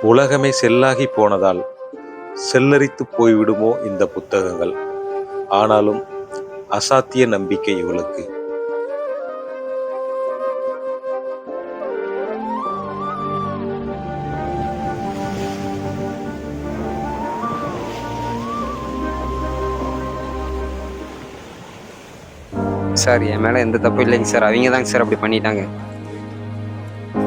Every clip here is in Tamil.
உலகமே செல்லாகி போனதால் செல்லரித்து போய்விடுமோ இந்த புத்தகங்கள். ஆனாலும் அசாத்திய நம்பிக்கை இவளுக்கு. சார் என் மேலே எந்த தப்பும் இல்லைங்க சார். அவங்க தாங்க சார் அப்படி பண்ணிட்டாங்க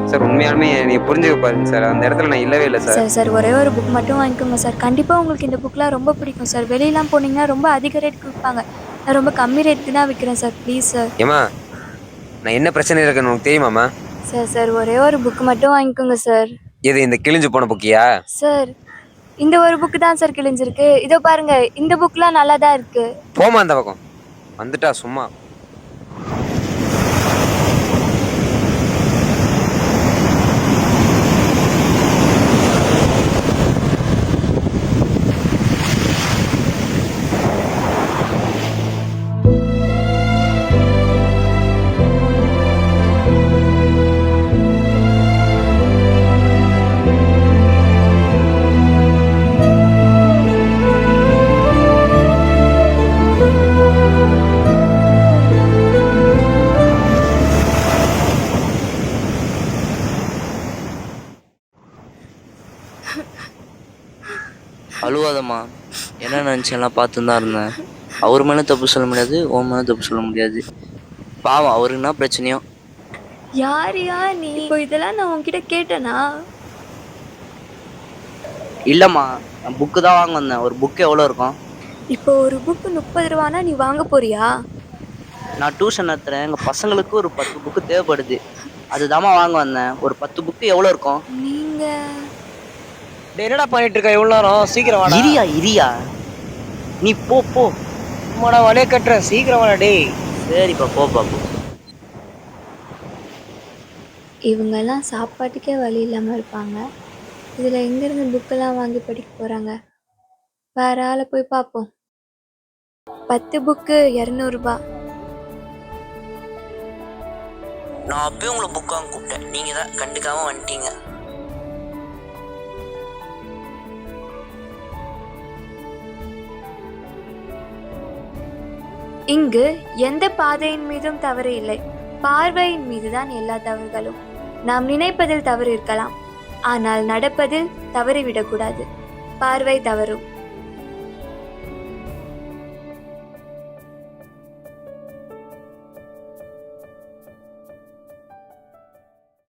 சார். உண்மையாலுமே நீங்கள் புரிஞ்சுக்க பாருங்க சார். அந்த இடத்துல நான் இல்லவே இல்லை சார். சார் சார் ஒரே ஒரு புக் மட்டும் வாங்கிக்கோங்க சார். கண்டிப்பாக உங்களுக்கு இந்த புக்லாம் ரொம்ப பிடிக்கும் சார். வெளியெலாம் போனீங்கன்னா ரொம்ப அதிக ரேட்டுக்கு விற்பாங்க. நான் ரொம்ப கம்மி ரேட்டுக்கு தான் விற்கிறேன் சார். Please sir. ஏம்மா, நான் என்ன பிரச்சனை இருக்குன்னு உங்களுக்கு தெரியுமாம்மா? சார் சார் ஒரே ஒரு புக் மட்டும் வாங்கிக்கோங்க சார். இது இந்த கிழிஞ்சு போன புக்கியா? சார் இந்த ஒரு புக்கு தான் சார் கிழிஞ்சிருக்கு. இதோ பாருங்க, இந்த புக்லாம் நல்லா தான் இருக்கு. போமா அந்த பக்கம். வந்துட்டா சும்மா. அழுவாதம்மா. என்ன நினச்செல்லாம் பார்த்து தான் இருந்தேன். அவர் மேலே தப்பு சொல்ல முடியாது, உன் மேலே தப்பு சொல்ல முடியாது. பாவம், அவருக்கு என்ன பிரச்சனையோ. யாரியா நீ? இப்போ இதெல்லாம் நான் உன்கிட்ட கேட்டேனா? இல்லைம்மா, நான் புக்கு தான் வாங்க வந்தேன். ஒரு புக்கு எவ்வளோ இருக்கும்? இப்போ ஒரு புக்கு 30 ரூபானா நீ வாங்க போறியா? நான் டியூஷன் நடத்துகிறேன். எங்கள் பசங்களுக்கு ஒரு 10 புக்கு தேவைப்படுது. அதுதாம்மா வாங்க வந்தேன். ஒரு 10 புக்கு எவ்வளோ இருக்கும்? நீங்க என்னடா பண்ணிட்டு இருக்க இவ்வளவு நேரம்? சீக்கிரம் வாடா. இரியா நீ போ. உம்மோட வலைய கட்டுற, சீக்கிரம் வாடா டேய். சரிப்பா, போ பாப்பு. இவங்கெல்லாம் சாப்பாட்டுக்கே வழி இல்லாமல் இருப்பாங்க. இதில் எங்கேருந்து புக்கெல்லாம் வாங்கி படிக்க போகிறாங்க? வேற ஆளை போய் பார்ப்போம். 10 புக்கு 200 ரூபா. நான் அப்பயும் உங்களை புக் வாங்க கூப்பிட்டேன். நீங்கள் தான் கண்டுக்காம வந்துட்டீங்க. இங்கு எந்த பாதையின் மீதும் தவறு இல்லை. பார்வையின் மீதுதான் எல்லா தவறுகளும். நாம் நினைப்பதில் தவறு இருக்கலாம், ஆனால் நடப்பதில் தவறிவிடக்கூடாது. பார்வை தவறும்.